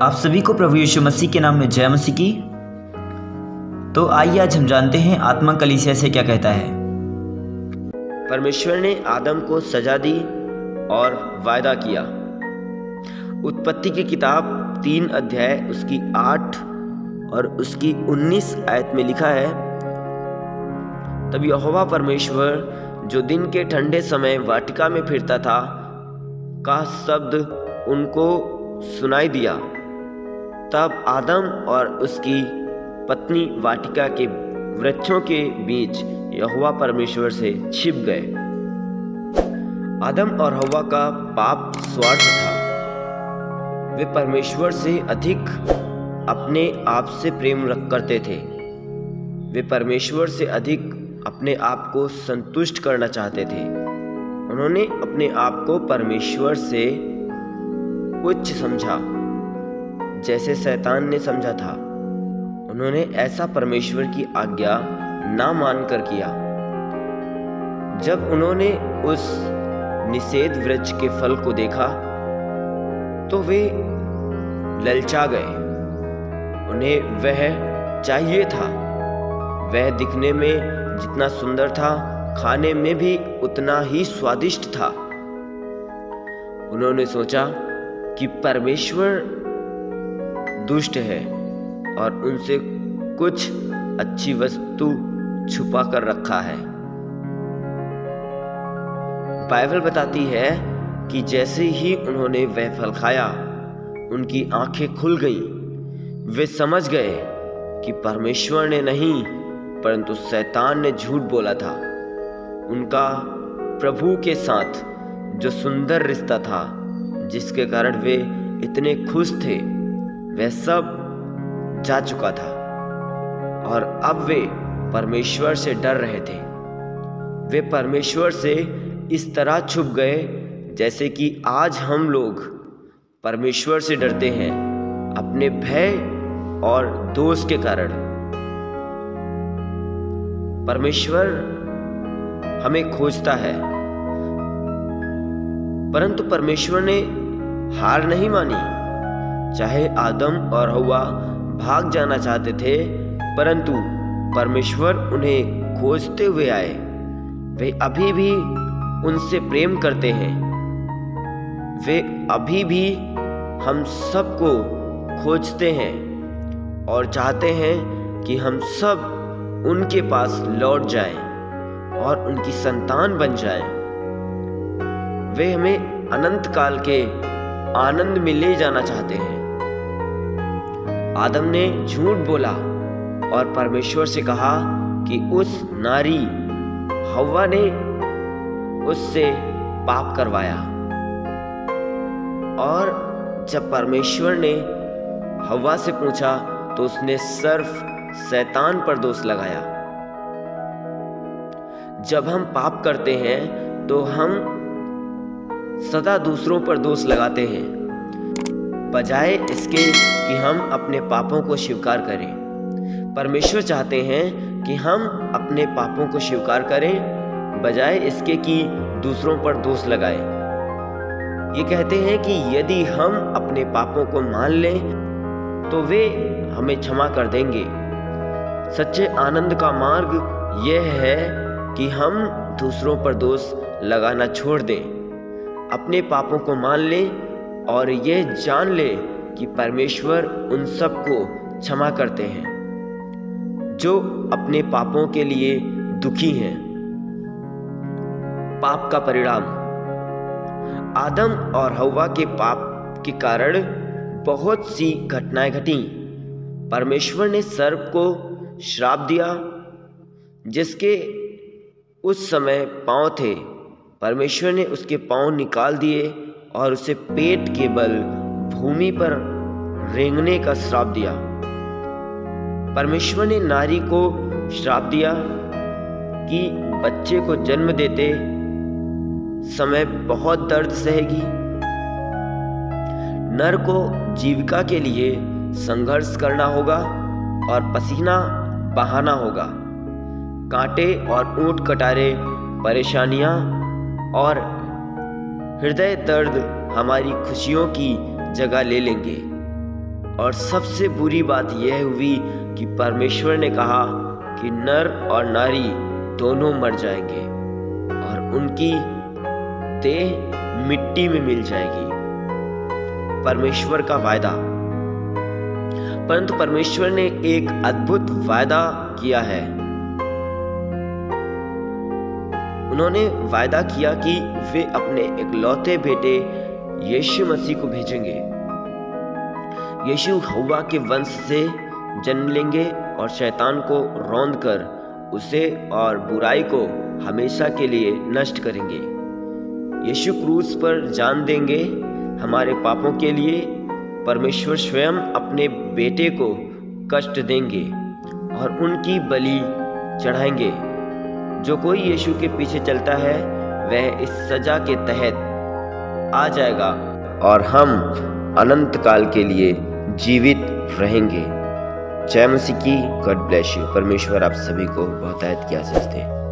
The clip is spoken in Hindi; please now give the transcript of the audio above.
आप सभी को प्रभु यीशु मसीह के नाम में जय मसीह की। तो आइए आज हम जानते हैं आत्मा कलीसिया से क्या कहता है। परमेश्वर ने आदम को सजा दी और वायदा किया। उत्पत्ति की किताब 3 अध्याय उसकी 8 और उसकी 19 आयत में लिखा है, तब यहोवा परमेश्वर जो दिन के ठंडे समय वाटिका में फिरता था का शब्द उनको सुनाई दिया। तब आदम और उसकी पत्नी वाटिका के वृक्षों के बीच यहोवा परमेश्वर से छिप गए। आदम और हव्वा का पाप स्वार्थ था। वे परमेश्वर से अधिक अपने आप से प्रेम करते थे। वे परमेश्वर से अधिक अपने आप को संतुष्ट करना चाहते थे। उन्होंने अपने आप को परमेश्वर से उच्च समझा, जैसे शैतान ने समझा था। उन्होंने ऐसा परमेश्वर की आज्ञा ना मानकर किया। जब उन्होंने उस निषेध वृक्ष के फल को देखा तो वे ललचा गए। उन्हें वह चाहिए था। वह दिखने में जितना सुंदर था, खाने में भी उतना ही स्वादिष्ट था। उन्होंने सोचा कि परमेश्वर दुष्ट है और उनसे कुछ अच्छी वस्तु छुपा कर रखा है। बाइबल बताती है कि जैसे ही उन्होंने वह फल खाया, उनकी आंखें खुल गईं। वे समझ गए कि परमेश्वर ने नहीं परंतु शैतान ने झूठ बोला था। उनका प्रभु के साथ जो सुंदर रिश्ता था, जिसके कारण वे इतने खुश थे, वह सब जा चुका था और अब वे परमेश्वर से डर रहे थे। वे परमेश्वर से इस तरह छुप गए जैसे कि आज हम लोग परमेश्वर से डरते हैं, अपने भय और दोष के कारण। परमेश्वर हमें खोजता है, परंतु परमेश्वर ने हार नहीं मानी। चाहे आदम और हव्वा भाग जाना चाहते थे, परंतु परमेश्वर उन्हें खोजते हुए आए। वे अभी भी उनसे प्रेम करते हैं। वे अभी भी हम सबको खोजते हैं और चाहते हैं कि हम सब उनके पास लौट जाएं और उनकी संतान बन जाएं। वे हमें अनंत काल के आनंद में ले जाना चाहते हैं। आदम ने झूठ बोला और परमेश्वर से कहा कि उस नारी हव्वा ने उससे पाप करवाया। और जब परमेश्वर ने हव्वा से पूछा तो उसने सिर्फ शैतान पर दोष लगाया। जब हम पाप करते हैं तो हम सदा दूसरों पर दोष लगाते हैं, बजाय इसके कि हम अपने पापों को स्वीकार करें। परमेश्वर चाहते हैं कि हम अपने पापों को स्वीकार करें, बजाय इसके कि दूसरों पर दोष लगाएं। ये कहते हैं कि यदि हम अपने पापों को मान लें तो वे हमें क्षमा कर देंगे। सच्चे आनंद का मार्ग यह है कि हम दूसरों पर दोष लगाना छोड़ दें, अपने पापों को मान लें और यह जान लें कि परमेश्वर उन सबको क्षमा करते हैं जो अपने पापों के लिए दुखी हैं। पाप का परिणाम। आदम और हव्वा के पाप के कारण बहुत सी घटनाएं घटीं। परमेश्वर ने सर्प को श्राप दिया, जिसके उस समय पांव थे। परमेश्वर ने उसके पांव निकाल दिए और उसे पेट के बल भूमि पर रेंगने का श्राप दिया। परमेश्वर ने नारी को श्राप दिया कि बच्चे को जन्म देते समय बहुत दर्द सहेगी। नर को जीविका के लिए संघर्ष करना होगा और पसीना बहाना होगा। कांटे और ऊंट कटारे, परेशानियां और हृदय दर्द हमारी खुशियों की जगह ले लेंगे। और सबसे बुरी बात यह हुई कि परमेश्वर ने कहा कि नर और नारी दोनों मर जाएंगे और उनकी देह मिट्टी में मिल जाएगी। परमेश्वर का वायदा। परंतु परमेश्वर ने एक अद्भुत वायदा किया है। उन्होंने वायदा किया कि वे अपने इकलौते बेटे यीशु मसीह को भेजेंगे। यीशु हव्वा के वंश से जन्म लेंगे और शैतान को रौंद कर उसे और बुराई को हमेशा के लिए नष्ट करेंगे। यीशु क्रूस पर जान देंगे हमारे पापों के लिए। परमेश्वर स्वयं अपने बेटे को कष्ट देंगे और उनकी बलि चढ़ाएंगे। जो कोई यीशु के पीछे चलता है वह इस सजा के तहत आ जाएगा और हम अनंत काल के लिए जीवित रहेंगे। जय मसीह की। God bless you. परमेश्वर आप सभी को बहुतायत की आशीष दे।